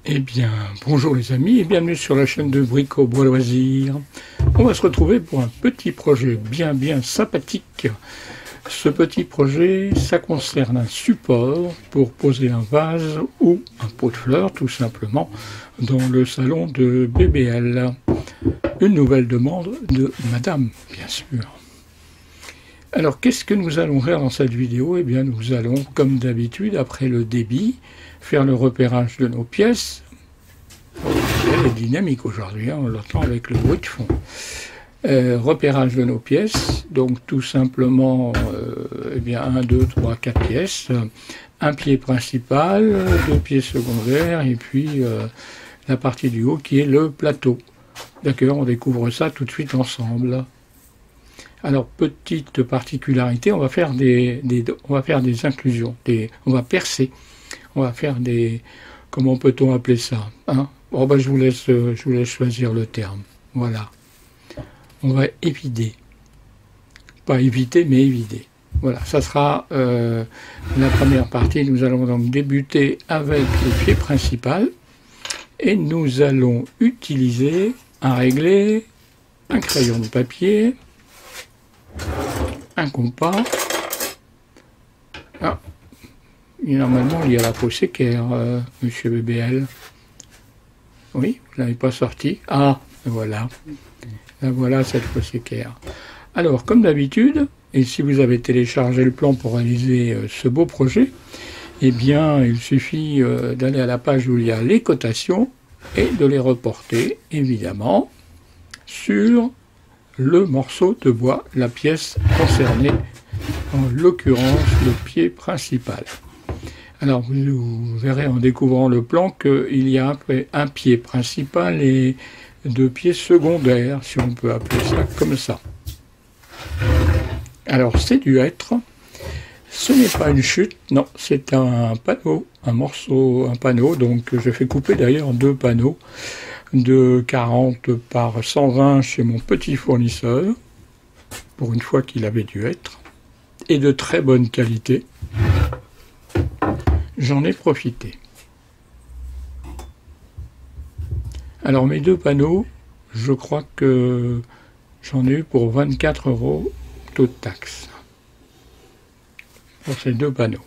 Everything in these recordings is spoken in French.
Eh bien, bonjour les amis et bienvenue sur la chaîne de Brico Bois Loisirs. On va se retrouver pour un petit projet bien sympathique. Ce petit projet, ça concerne un support pour poser un vase ou un pot de fleurs tout simplement dans le salon de BBL. Une nouvelle demande de madame, bien sûr. Alors, qu'est-ce que nous allons faire dans cette vidéo? Eh bien, nous allons, comme d'habitude, après le débit, faire le repérage de nos pièces. Elle est dynamique aujourd'hui, hein, on l'entend avec le bruit de fond. Repérage de nos pièces, donc tout simplement, eh bien, 1, 2, 3, 4 pièces, un pied principal, 2 pieds secondaires, et puis la partie du haut qui est le plateau. D'accord, on découvre ça tout de suite ensemble. Alors, petite particularité, on va faire des inclusions, on va percer, on va faire des, comment peut-on appeler ça, hein? Bon, ben, je vous laisse choisir le terme, voilà. On va évider, pas éviter, mais évider. Voilà, ça sera la première partie. Nous allons donc débuter avec le pied principal, et nous allons utiliser un réglé, un crayon de papier, un compas. Ah, normalement il y a la peau séquère, monsieur BBL. Oui, vous n'avez pas sorti. Ah, voilà. Voilà cette peau séquère. Alors, comme d'habitude, et si vous avez téléchargé le plan pour réaliser ce beau projet, eh bien, il suffit d'aller à la page où il y a les cotations et de les reporter, évidemment, sur le morceau de bois, la pièce concernée, en l'occurrence le pied principal. Alors vous verrez en découvrant le plan qu'il y a un pied principal et 2 pieds secondaires, si on peut appeler ça comme ça. Alors c'est du hêtre, ce n'est pas une chute, non, c'est un panneau, un panneau, donc je fais couper d'ailleurs 2 panneaux de 40 par 120 chez mon petit fournisseur, pour une fois qu'il avait du hêtre, et de très bonne qualité. J'en ai profité. Alors mes 2 panneaux, je crois que j'en ai eu pour 24 € toute taxe, pour ces 2 panneaux.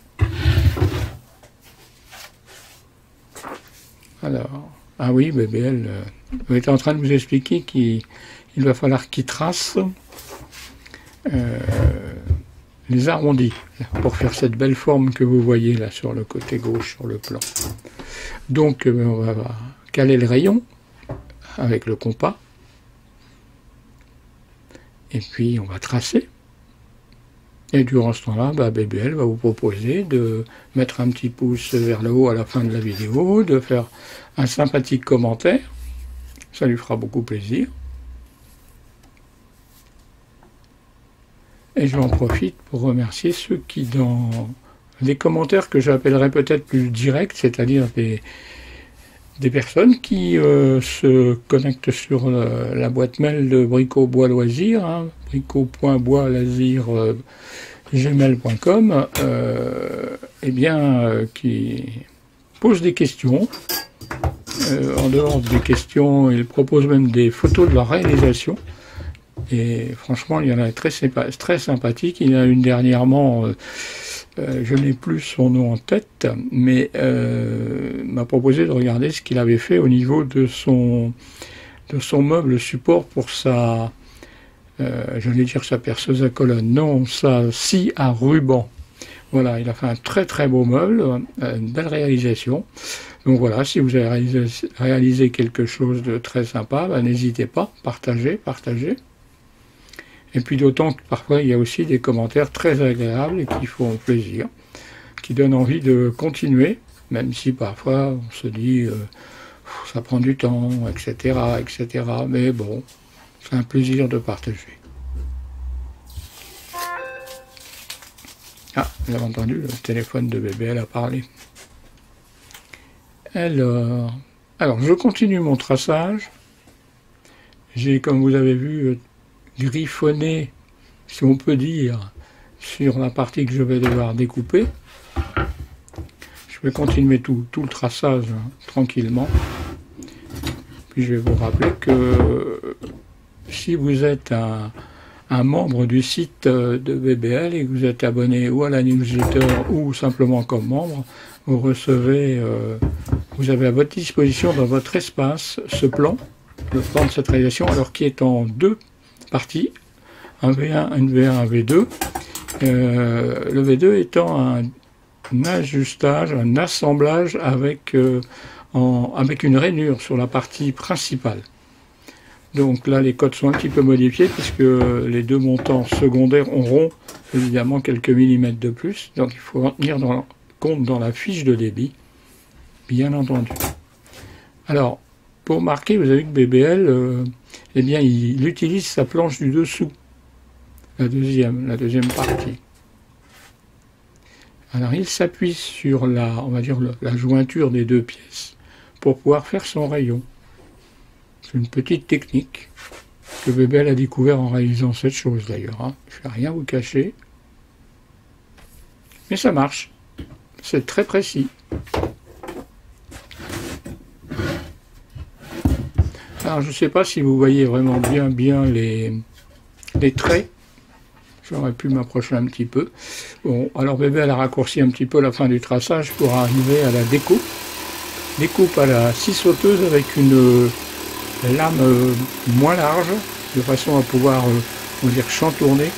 Alors, ah oui, BBL est en train de vous expliquer qu'il va falloir qu'il trace les arrondis pour faire cette belle forme que vous voyez là sur le côté gauche sur le plan. Donc on va caler le rayon avec le compas et puis on va tracer. Et durant ce temps-là, BBL va vous proposer de mettre un petit pouce vers le haut à la fin de la vidéo, de faire un sympathique commentaire, ça lui fera beaucoup plaisir. Et j'en profite pour remercier ceux qui, dans les commentaires que j'appellerais peut-être plus directs, c'est-à-dire des personnes qui se connectent sur la boîte mail de Brico Bois Loisirs, hein, brico.bois-loisirs@gmail.com, eh bien, qui posent des questions. En dehors des questions, ils proposent même des photos de leur réalisation. Et franchement, il y en a très sympathique. Il y en a une dernièrement, je n'ai plus son nom en tête, mais m'a proposé de regarder ce qu'il avait fait au niveau de son meuble support pour sa, j'allais dire sa perceuse à colonne, non, sa scie à ruban. Voilà, il a fait un très beau meuble, une belle réalisation. Donc voilà, si vous avez réalisé quelque chose de très sympa, n'hésitez pas, partagez. Et puis d'autant que parfois il y a aussi des commentaires très agréables et qui font plaisir, qui donnent envie de continuer, même si parfois on se dit ça prend du temps, etc. Mais bon, c'est un plaisir de partager. Ah, vous avez entendu, le téléphone de BBL a parlé. Alors, je continue mon traçage. J'ai, comme vous avez vu, griffonné, si on peut dire, sur la partie que je vais devoir découper. Je je vais continuer tout le traçage tranquillement. Puis je vais vous rappeler que si vous êtes un membre du site de BBL et que vous êtes abonné ou à la newsletter ou simplement comme membre, vous recevez, vous avez à votre disposition dans votre espace ce plan, le plan de cette réalisation, alors qui est en deux parties, un V1, un V1, un V2. Le V2 étant un ajustage, un assemblage avec, avec une rainure sur la partie principale. Donc là, les codes sont un petit peu modifiés puisque les deux montants secondaires auront évidemment quelques millimètres de plus. Donc il faut en tenir compte dans la fiche de débit, bien entendu. Alors, pour marquer, vous avez que BBL, eh bien, il utilise sa planche du dessous, la deuxième partie. Alors, il s'appuie sur on va dire, la jointure des deux pièces pour pouvoir faire son rayon. C'est une petite technique que BBL a découvert en réalisant cette chose d'ailleurs. Hein. Je ne vais rien vous cacher. Mais ça marche. C'est très précis. Alors je ne sais pas si vous voyez vraiment bien les traits. J'aurais pu m'approcher un petit peu. Bon, alors BBL a raccourci un petit peu la fin du traçage pour arriver à la découpe. Découpe à la scie sauteuse avec une lame moins large, de façon à pouvoir, on va dire, chantourner,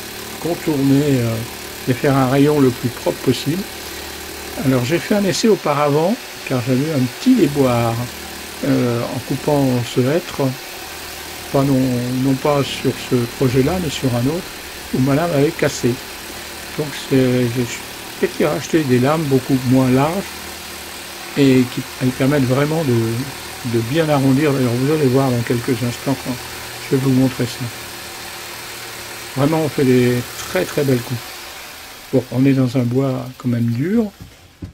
contourner et faire un rayon le plus propre possible. Alors j'ai fait un essai auparavant, car j'avais eu un petit déboire en coupant ce hêtre, pas non pas sur ce projet-là, mais sur un autre, où ma lame avait cassé. Donc j'ai racheté des lames beaucoup moins larges et qui elles permettent vraiment de bien arrondir. D'ailleurs, vous allez voir dans quelques instants quand je vais vous montrer ça. Vraiment, on fait des très très belles coupes. Bon, on est dans un bois quand même dur.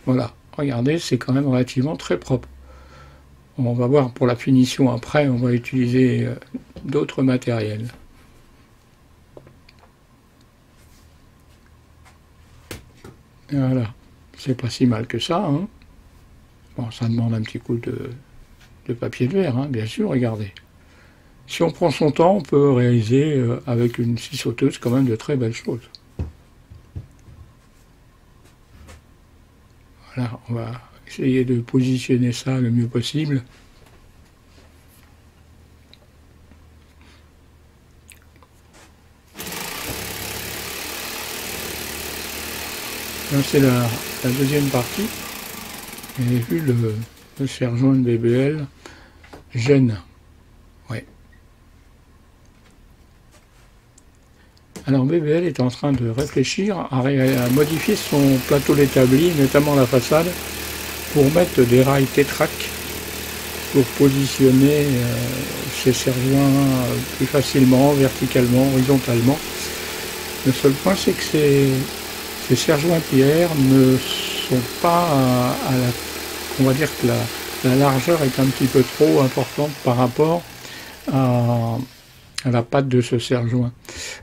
Voilà, regardez, c'est quand même relativement très propre. On va voir pour la finition après, on va utiliser d'autres matériels. Voilà, c'est pas si mal que ça. Hein. Bon, ça demande un petit coup de papier de verre, hein, bien sûr, regardez. Si on prend son temps, on peut réaliser avec une scie sauteuse quand même de très belles choses. Voilà, on va essayer de positionner ça le mieux possible. Là, c'est la deuxième partie. Vous avez vu le serre-joint de BBL gêne. Ouais. Alors BBL est en train de réfléchir à modifier son plateau d'établi, notamment la façade, pour mettre des rails tétrac pour positionner ces serre-joints plus facilement, verticalement, horizontalement. Le seul point, c'est que ces serre-joints pierre ne sont pas à la... On va dire que la largeur est un petit peu trop importante par rapport à la patte de ce serre-joint.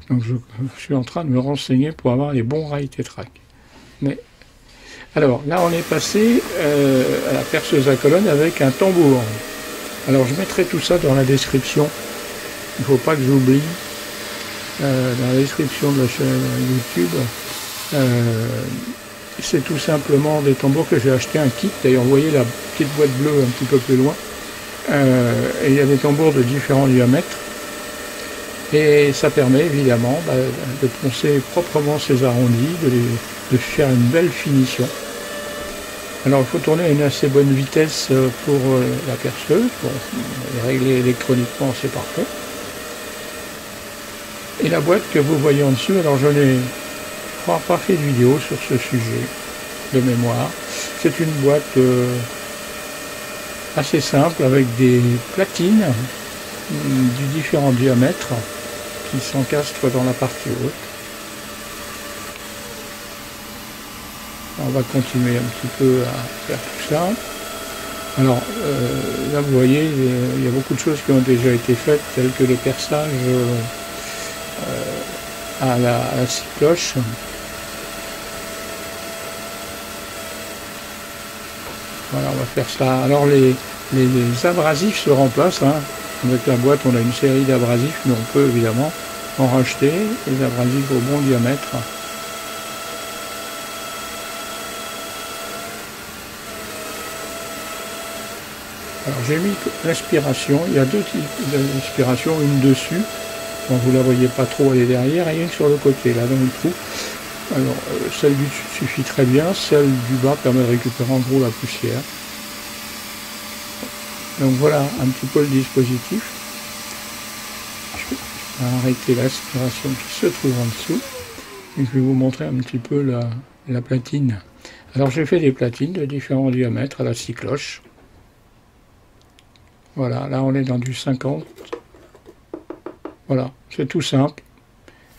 Donc je suis en train de me renseigner pour avoir les bons rails tétrac. Mais alors là on est passé à la perceuse à colonne avec un tambour. Alors je mettrai tout ça dans la description. Il ne faut pas que j'oublie. Dans la description de la chaîne YouTube. C'est tout simplement des tambours que j'ai acheté un kit. D'ailleurs vous voyez la petite boîte bleue un petit peu plus loin. Et il y a des tambours de différents diamètres. Et ça permet évidemment de poncer proprement ces arrondis, de faire une belle finition. Alors il faut tourner à une assez bonne vitesse pour la perceuse. Bon, régler électroniquement, c'est parfait. Et la boîte que vous voyez en dessous, alors je n'ai pas fait de vidéo sur ce sujet de mémoire. C'est une boîte assez simple avec des platines du différents diamètres qui s'encastrent dans la partie haute. On va continuer un petit peu à faire tout ça. Alors là vous voyez, il y a beaucoup de choses qui ont déjà été faites, telles que le perçage à la scie cloche. Voilà, on va faire ça. Alors les abrasifs se remplacent, hein. Avec la boîte, on a une série d'abrasifs, mais on peut évidemment en racheter, les abrasifs au bon diamètre. Alors j'ai mis l'aspiration, il y a deux types d'aspiration, une dessus, bon, vous ne la voyez pas trop, elle est derrière, et une sur le côté, là dans le trou. Alors celle du dessus suffit très bien, celle du bas permet de récupérer en gros la poussière. Donc voilà un petit peu le dispositif. Je vais arrêter l'aspiration qui se trouve en dessous, et je vais vous montrer un petit peu la platine. Alors j'ai fait des platines de différents diamètres à la scie cloche. Voilà, là on est dans du 50. Voilà, c'est tout simple.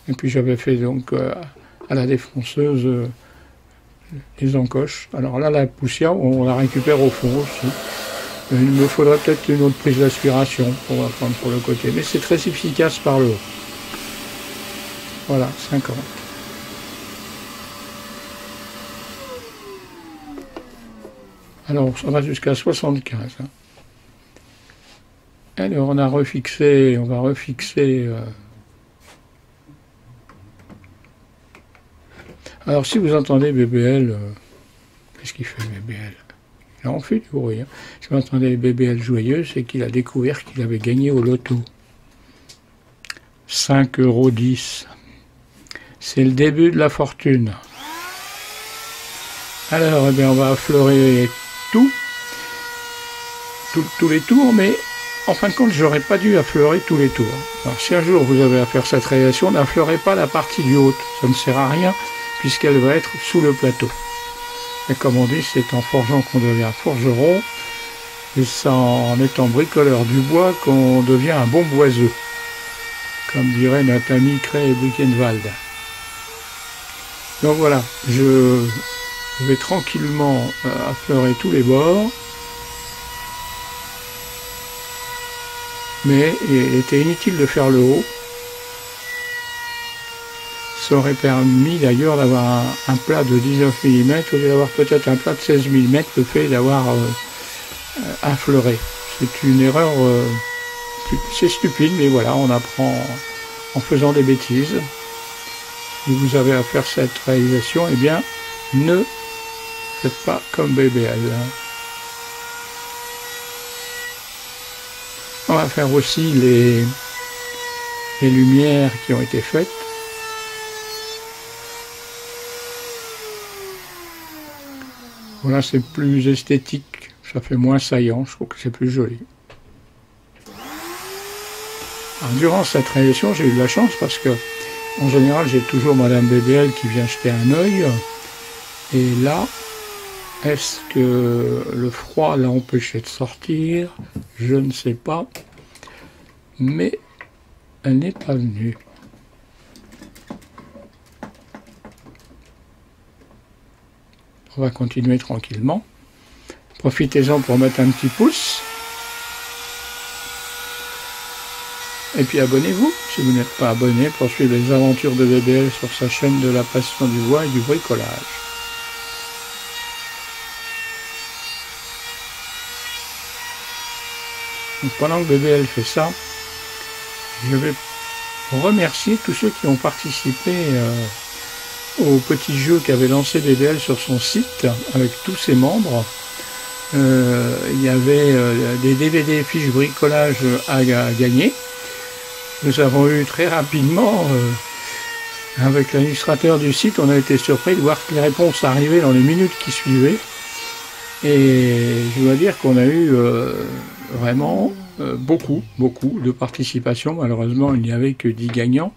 Et puis j'avais fait donc à la défonceuse les encoches. Alors là, la poussière, on la récupère au fond aussi. Il me faudrait peut-être une autre prise d'aspiration pour la prendre sur le côté. Mais c'est très efficace par le haut. Voilà, 50. Alors, ça va jusqu'à 75. Hein. Alors, on va refixer. Alors, si vous entendez BBL, qu'est-ce qu'il fait BBL? Là, on fait du bruit. Hein. Si vous entendez BBL joyeux, c'est qu'il a découvert qu'il avait gagné au loto. 5,10 €. C'est le début de la fortune. Alors, eh bien, on va affleurer tous les tours, mais en fin de compte, j'aurais pas dû affleurer tous les tours. Alors, si un jour vous avez à faire cette réalisation, n'affleurez pas la partie du haut. Ça ne sert à rien, puisqu'elle va être sous le plateau. Et comme on dit, c'est en forgeant qu'on devient forgeron, et c'est en étant bricoleur du bois qu'on devient un bon boiseux, comme dirait notre ami Cray Buchenwald. Donc voilà, je vais tranquillement affleurer tous les bords, mais il était inutile de faire le haut. Ça aurait permis d'ailleurs d'avoir un plat de 19 mm au lieu d'avoir peut-être un plat de 16 mm, le fait d'avoir affleuré. C'est une erreur, c'est stupide, mais voilà, on apprend en faisant des bêtises. Si vous avez à faire cette réalisation, eh bien, ne faites pas comme BBL. On va faire aussi les lumières qui ont été faites. Voilà, c'est plus esthétique, ça fait moins saillant, je trouve que c'est plus joli. Alors, durant cette réalisation, j'ai eu de la chance parce que, en général, j'ai toujours Madame BBL qui vient jeter un œil. Et là, est-ce que le froid l'a empêché de sortir? Je ne sais pas. Mais elle n'est pas venue. On va continuer tranquillement. Profitez-en pour mettre un petit pouce. Et puis abonnez-vous si vous n'êtes pas abonné pour suivre les aventures de BBL sur sa chaîne de la passion du bois et du bricolage. Donc pendant que BBL fait ça, je vais remercier tous ceux qui ont participé au petit jeu qu'avait lancé BBL sur son site avec tous ses membres. Il y avait des DVD fiches bricolage à gagner. Nous avons eu très rapidement, avec l'illustrateur du site, on a été surpris de voir que les réponses arrivaient dans les minutes qui suivaient. Et je dois dire qu'on a eu vraiment beaucoup de participation. Malheureusement, il n'y avait que 10 gagnants.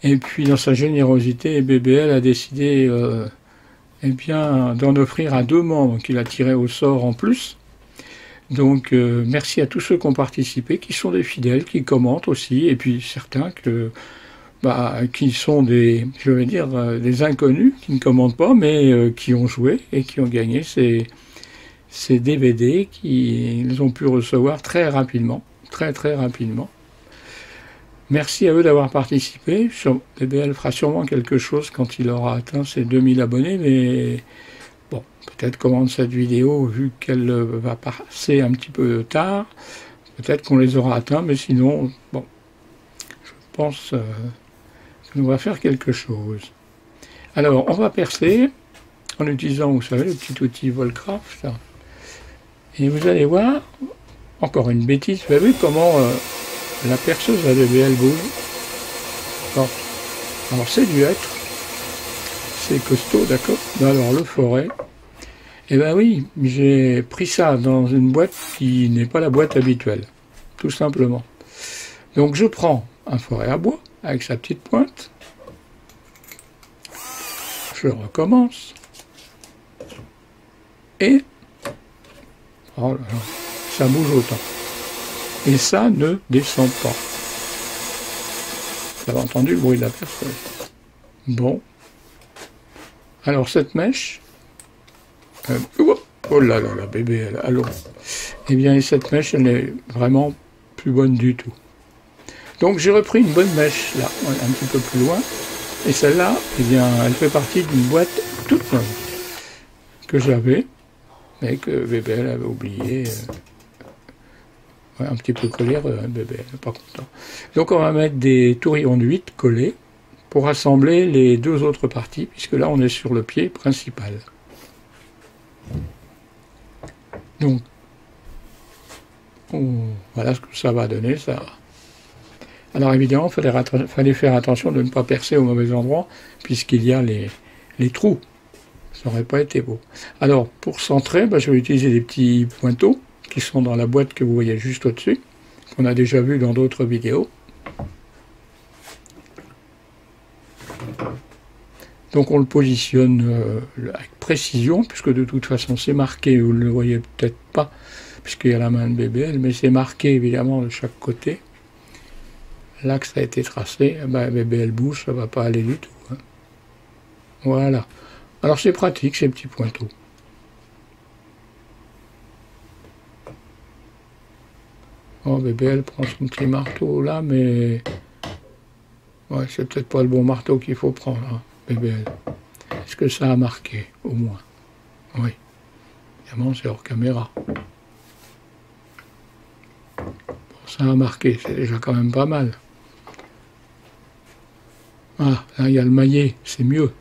Et puis, dans sa générosité, BBL a décidé eh bien, d'en offrir à 2 membres qu'il a tirés au sort en plus. Donc, merci à tous ceux qui ont participé, qui sont des fidèles, qui commentent aussi, et puis certains qui sont des, je vais dire, des inconnus, qui ne commentent pas, mais qui ont joué et qui ont gagné ces DVD qu'ils ont pu recevoir très rapidement, très rapidement. Merci à eux d'avoir participé. BBL fera sûrement quelque chose quand il aura atteint ses 2000 abonnés, mais Bon, peut-être qu'au cette vidéo, vu qu'elle va passer un petit peu tard, peut-être qu'on les aura atteints, mais sinon, bon, je pense qu'on va faire quelque chose. Alors, on va percer en utilisant, vous savez, le petit outil Volcraft. Et vous allez voir, encore une bêtise, vous avez vu comment la perceuse à BBL bouge. Alors c'est du hêtre, c'est costaud, d'accord. Alors le forêt, eh ben oui, j'ai pris ça dans une boîte qui n'est pas la boîte habituelle, tout simplement. Donc je prends un forêt à bois avec sa petite pointe, je recommence, et oh là là, ça bouge autant. Et ça ne descend pas. Vous avez entendu le bruit de la perceuse. Bon. Alors cette mèche, oh là là, la bébé, allô. Eh bien, cette mèche, elle n'est vraiment plus bonne du tout. Donc j'ai repris une bonne mèche, là, un petit peu plus loin. Et celle-là, eh bien, elle fait partie d'une boîte toute neuve que j'avais, mais que bébé elle avait oublié. Ouais, un petit peu collé, bébé, pas content. Donc on va mettre des tourillons de 8 collés pour assembler les deux autres parties, puisque là on est sur le pied principal. Donc, voilà ce que ça va donner, ça. Alors évidemment, il fallait faire attention de ne pas percer au mauvais endroit, puisqu'il y a les trous. Ça n'aurait pas été beau. Alors, pour centrer, je vais utiliser des petits pointeaux, qui sont dans la boîte que vous voyez juste au-dessus, qu'on a déjà vu dans d'autres vidéos. Donc on le positionne avec précision, puisque de toute façon c'est marqué, vous ne le voyez peut-être pas, puisqu'il y a la main de BBL, mais c'est marqué évidemment de chaque côté. Là que ça a été tracé, BBL bouge, ça ne va pas aller du tout. Hein. Voilà. Alors c'est pratique ces petits pointeaux. Oh, BBL prend son petit marteau là, mais ouais, c'est peut-être pas le bon marteau qu'il faut prendre, hein, BBL. Est-ce que ça a marqué, au moins? Oui. Évidemment, c'est hors caméra. Bon, ça a marqué, c'est déjà quand même pas mal. Ah, là, il y a le maillet, c'est mieux.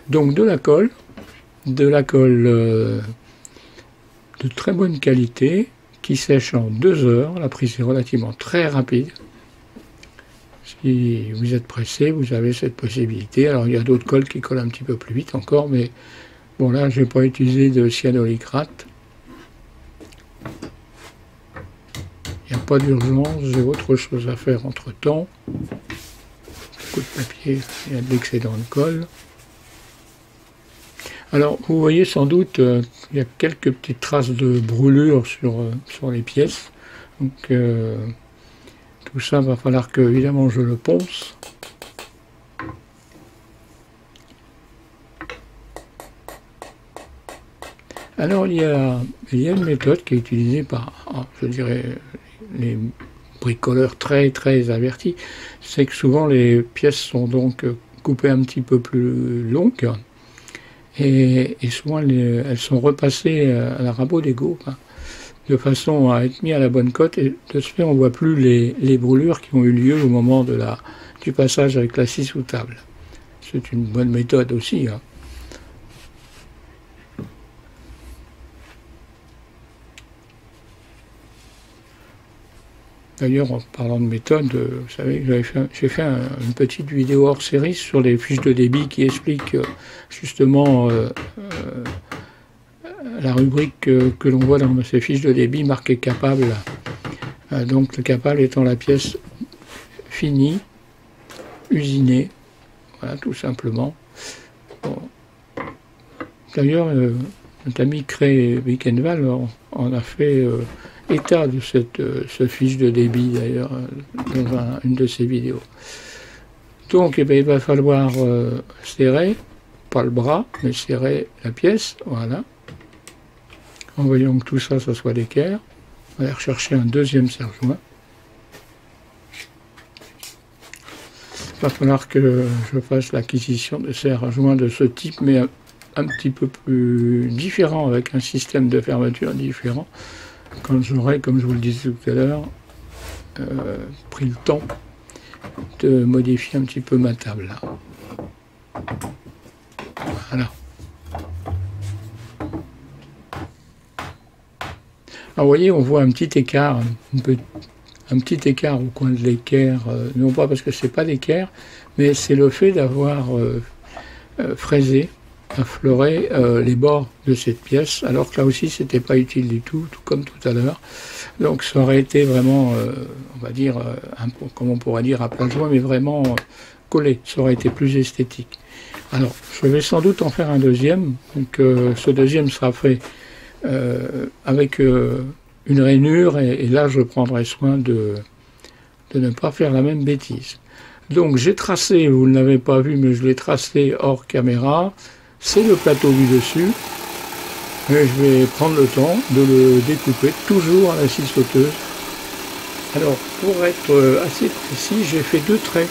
Donc, de la colle de très bonne qualité, qui sèche en 2 heures. La prise est relativement très rapide. Si vous êtes pressé, vous avez cette possibilité. Alors il y a d'autres colles qui collent un petit peu plus vite encore, mais bon là je n'ai pas utilisé de cyanuricrate. Il n'y a pas d'urgence, j'ai autre chose à faire entre temps. Coup de papier, il y a de l'excédent de colle. Alors, vous voyez sans doute, il y a quelques petites traces de brûlure sur les pièces. Donc, tout ça, va falloir que, évidemment, je le ponce. Alors, il y a une méthode qui est utilisée par, je dirais, les bricoleurs très, très avertis. C'est que souvent, les pièces sont donc coupées un petit peu plus longues. Et souvent, elles sont repassées à la rabot d'égo, hein, de façon à être mis à la bonne cote. Et de ce fait, on ne voit plus les brûlures qui ont eu lieu au moment du passage avec la scie sous table. C'est une bonne méthode aussi. Hein. D'ailleurs, en parlant de méthode, vous savez, j'ai fait une petite vidéo hors série sur les fiches de débit qui explique justement la rubrique que l'on voit dans ces fiches de débit marquées capable. Donc le capable étant la pièce finie, usinée, voilà tout simplement. Bon. D'ailleurs, notre ami Cré Wickenval en a fait état de ce fiche de débit d'ailleurs dans une de ses vidéos. Donc il va falloir serrer, pas le bras, mais serrer la pièce, voilà. En voyant que tout ça, ça soit d'équerre. On va aller rechercher un deuxième serre-joint. Il va falloir que je fasse l'acquisition de serre-joint de ce type, mais un petit peu plus différent, avec un système de fermeture différent, quand j'aurai, comme je vous le disais tout à l'heure, pris le temps de modifier un petit peu ma table. Là. Voilà. Alors, vous voyez, on voit un petit écart, un petit écart au coin de l'équerre, non pas parce que c'est pas l'équerre, mais c'est le fait d'avoir fraisé, affleuré les bords de cette pièce, alors que là aussi c'était pas utile du tout, tout comme tout à l'heure. Donc ça aurait été vraiment, on va dire, comme on pourrait dire à plein joint, mais vraiment collé, ça aurait été plus esthétique. Alors je vais sans doute en faire un deuxième, donc ce deuxième sera fait avec une rainure, et là je prendrai soin de ne pas faire la même bêtise. Donc j'ai tracé, vous ne l'avez pas vu, mais je l'ai tracé hors caméra, c'est le plateau du dessus, et je vais prendre le temps de le découper, toujours à la scie sauteuse. Alors pour être assez précis, j'ai fait deux traits,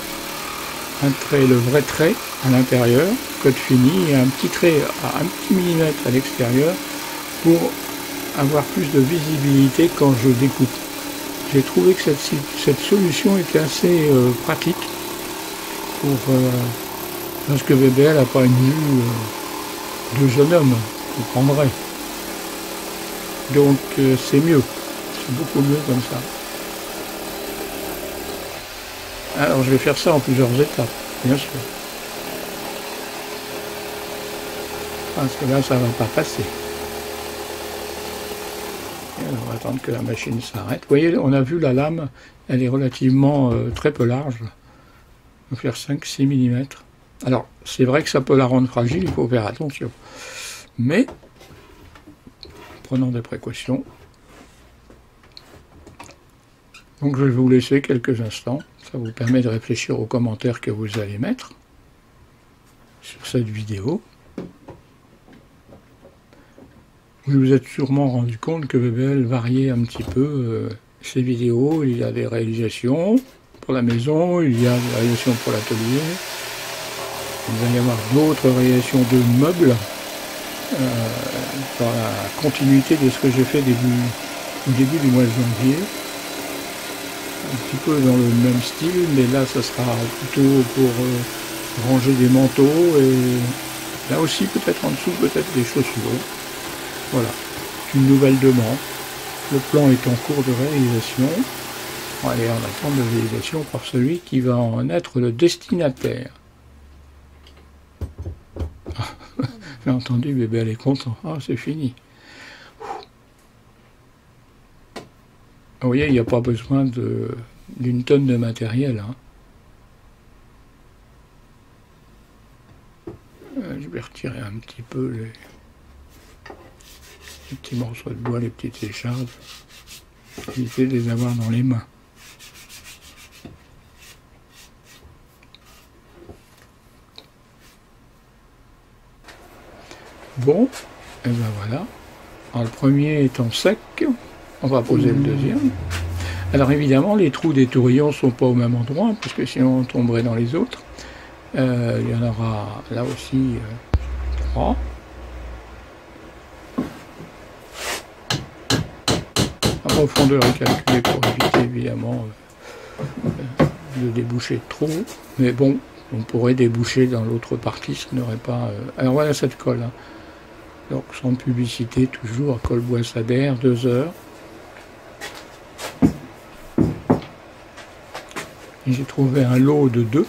un trait, le vrai trait à l'intérieur, code fini, et un petit trait à 1 petit millimètre à l'extérieur, pour avoir plus de visibilité quand je découpe. J'ai trouvé que cette solution était assez pratique, parce que VBL n'a pas une vue de jeune homme, vous prendrez. Donc c'est mieux, c'est beaucoup mieux comme ça. Alors je vais faire ça en plusieurs étapes, bien sûr. Parce que là ça ne va pas passer. On va attendre que la machine s'arrête. Vous voyez, on a vu la lame, elle est relativement très peu large. On va faire 5-6 mm. Alors, c'est vrai que ça peut la rendre fragile, il faut faire attention. Mais, prenons des précautions. Donc, je vais vous laisser quelques instants. Ça vous permet de réfléchir aux commentaires que vous allez mettre sur cette vidéo. Vous vous êtes sûrement rendu compte que VBL variait un petit peu ses vidéos. Il y a des réalisations pour la maison, il y a des réalisations pour l'atelier. Il va y avoir d'autres réalisations de meubles dans la continuité de ce que j'ai fait au début du mois de janvier. Un petit peu dans le même style, mais là ça sera plutôt pour ranger des manteaux, et là aussi peut-être en dessous, peut-être des chaussures. Voilà, une nouvelle demande. Le plan est en cours de réalisation. On va aller en attente de réalisation par celui qui va en être le destinataire. J'ai entendu, bébé, elle est content. Ah, c'est fini. Vous voyez, il n'y a pas besoin d'une tonne de matériel. Hein. Je vais retirer un petit peu les petits morceaux de bois, les petites échardes, éviter de les avoir dans les mains. Bon, et ben voilà. Alors, le premier étant sec, on va poser le deuxième. Alors évidemment, les trous des tourillons ne sont pas au même endroit, parce que sinon on tomberait dans les autres. Il y en aura là aussi 3. La profondeur est calculée pour éviter évidemment de déboucher trop, mais bon, on pourrait déboucher dans l'autre partie, ça n'aurait pas... Alors voilà cette colle, hein. Donc sans publicité, toujours, colle Boissadaire, 2 heures. J'ai trouvé un lot de 2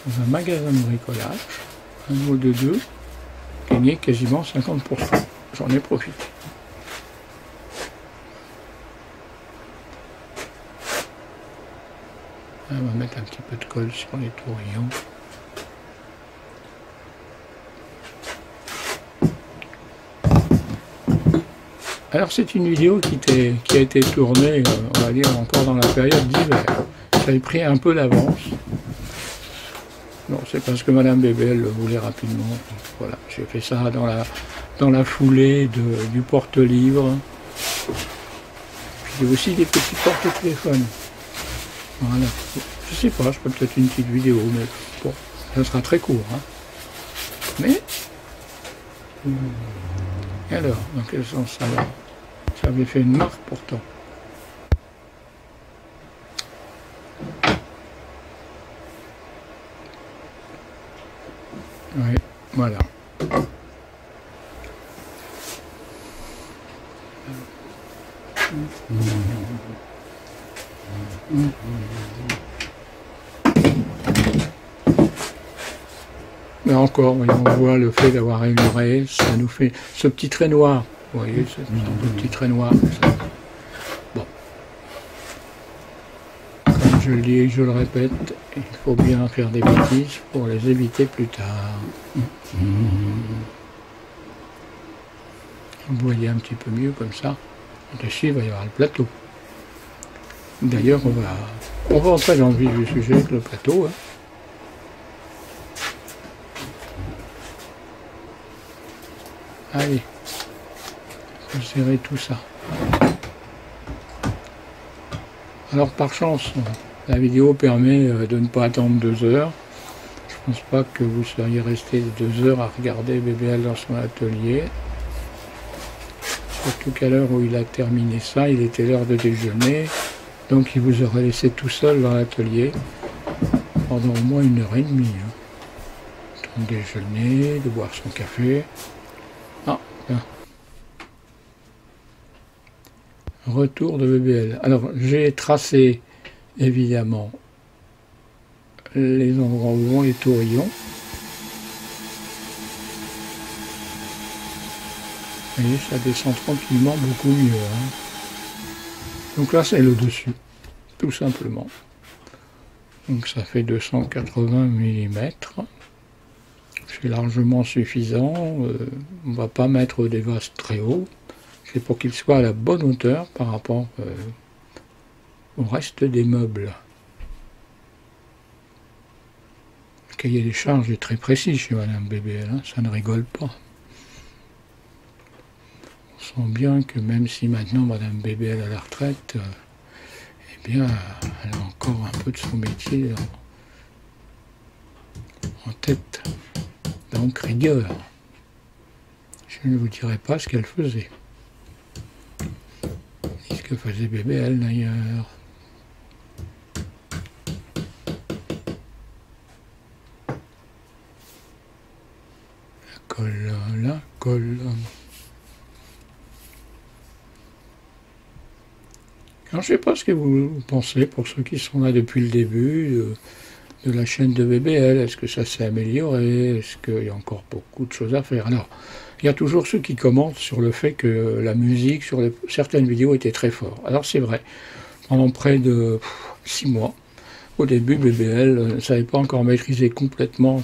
dans un magasin de bricolage, un lot de 2, gagné quasiment 50%. J'en ai profité. On va mettre un petit peu de colle sur les tourillons. Alors c'est une vidéo qui a été tournée, on va dire, encore dans la période d'hiver. J'avais pris un peu d'avance. Non, c'est parce que Madame Bébé le voulait rapidement. Donc, voilà, j'ai fait ça dans la foulée du porte-livre. Puis il y a aussi des petits porte-téléphones. Voilà. Je sais pas, je ferai peut-être une petite vidéo, mais bon, ça sera très court. Hein. Mais Et alors, dans quel sens ça va? Ça avait fait une marque pourtant. Oui, voilà. Mais encore, on voit le fait d'avoir amélioré, ça nous fait ce petit trait noir. Vous voyez, ce petit trait noir. Ça. Bon. Comme je le dis et je le répète, il faut bien faire des bêtises pour les éviter plus tard. Vous voyez un petit peu mieux comme ça. Dessus, il va y avoir le plateau. D'ailleurs, on va entrer dans le vif du sujet avec le plateau. Hein. Allez, je serrer tout ça. Alors par chance, la vidéo permet de ne pas attendre 2 heures. Je pense pas que vous seriez resté 2 heures à regarder BBL dans son atelier. Surtout qu'à l'heure où il a terminé ça, il était l'heure de déjeuner. Donc il vous aurait laissé tout seul dans l'atelier pendant au moins 1h30. Hein. Le temps de déjeuner, de boire son café. Ah, bien. Retour de BBL. Alors, j'ai tracé, évidemment, les endroits où vont les tourillons. Vous voyez, ça descend tranquillement beaucoup mieux. Hein. Donc là, c'est le dessus, tout simplement. Donc ça fait 280 mm. C'est largement suffisant. On ne va pas mettre des vases très hauts. C'est pour qu'il soit à la bonne hauteur par rapport au reste des meubles. Le cahier des charges est très précis chez Madame BBL, hein, ça ne rigole pas. On sent bien que même si maintenant Madame BBL est à la retraite, eh bien, elle a encore un peu de son métier en tête. Donc rigueur. Je ne vous dirai pas ce qu'elle faisait. Que faisait BBL d'ailleurs. La colle. Alors, je sais pas ce que vous pensez pour ceux qui sont là depuis le début de la chaîne de BBL. Est-ce que ça s'est amélioré? Est-ce qu'il y a encore beaucoup de choses à faire? Alors, il y a toujours ceux qui commentent sur le fait que la musique sur certaines vidéos était très forte. Alors c'est vrai, pendant près de 6 mois, au début BBL ne savait pas encore maîtriser complètement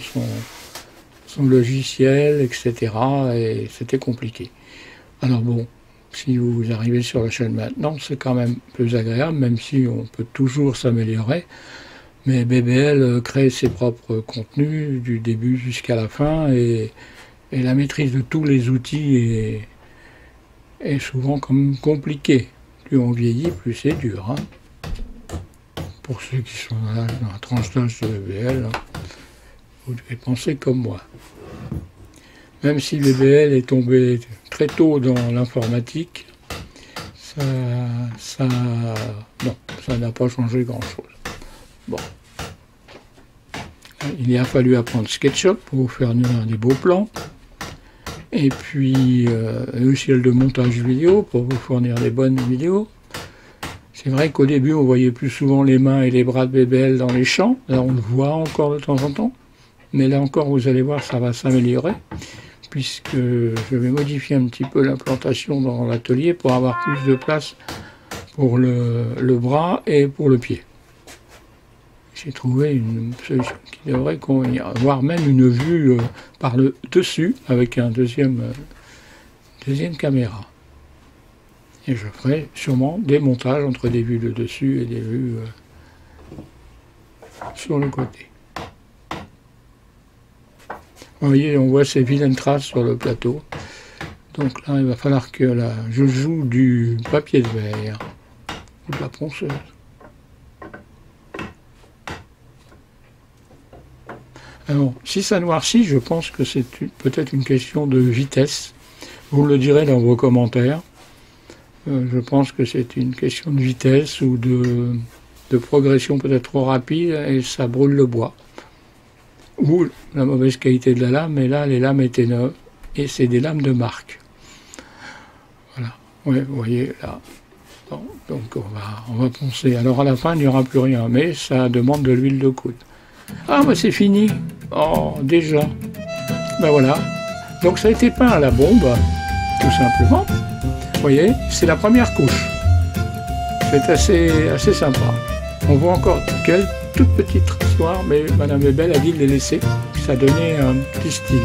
son logiciel, etc. Et c'était compliqué. Alors bon, si vous arrivez sur la chaîne maintenant, c'est quand même plus agréable, même si on peut toujours s'améliorer. Mais BBL crée ses propres contenus du début jusqu'à la fin et la maîtrise de tous les outils est souvent comme compliquée. Plus on vieillit, plus c'est dur. Hein. Pour ceux qui sont dans la tranche d'âge de BBL, hein, vous devez penser comme moi. Même si BBL est tombé très tôt dans l'informatique, ça n'a pas changé grand-chose. Bon. Il a fallu apprendre SketchUp pour vous faire des beaux plans. Et puis, logiciel de montage vidéo pour vous fournir des bonnes vidéos. C'est vrai qu'au début, on voyait plus souvent les mains et les bras de BBL dans les champs. Là, on le voit encore de temps en temps. Mais là encore, vous allez voir, ça va s'améliorer. Puisque je vais modifier un petit peu l'implantation dans l'atelier pour avoir plus de place pour le bras et pour le pied. J'ai trouvé une solution qui devrait convenir, voire même une vue par le dessus avec un deuxième caméra. Et je ferai sûrement des montages entre des vues de dessus et des vues sur le côté. Vous voyez, on voit ces vilaines traces sur le plateau. Donc là, il va falloir que je joue du papier de verre ou de la ponceuse. Alors, si ça noircit, je pense que c'est peut-être une question de vitesse. Vous me le direz dans vos commentaires. Je pense que c'est une question de vitesse ou de progression peut-être trop rapide et ça brûle le bois. Ou la mauvaise qualité de la lame, mais là, les lames étaient neuves et c'est des lames de marque. Voilà. Ouais, vous voyez, là. Bon, donc, on va poncer. Alors, à la fin, il n'y aura plus rien, mais ça demande de l'huile de coude. Ah, bah c'est fini. Oh, déjà. Ben voilà. Donc, ça a été peint à la bombe, tout simplement. Vous voyez, c'est la première couche. C'est assez sympa. On voit encore quelques toutes petites traces, mais Madame Bébel a dit de les laisser. Ça donnait un petit style.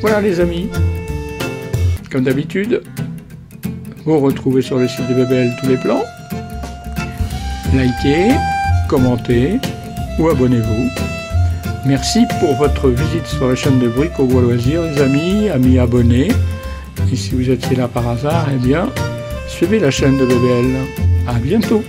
Voilà les amis. Comme d'habitude, vous retrouvez sur le site de Bébel tous les plans. Likez, commentez ou abonnez-vous. Merci pour votre visite sur la chaîne de Brico Bois Loisirs, les amis abonnés. Et si vous êtes là par hasard, eh bien, suivez la chaîne de Bébel. À bientôt.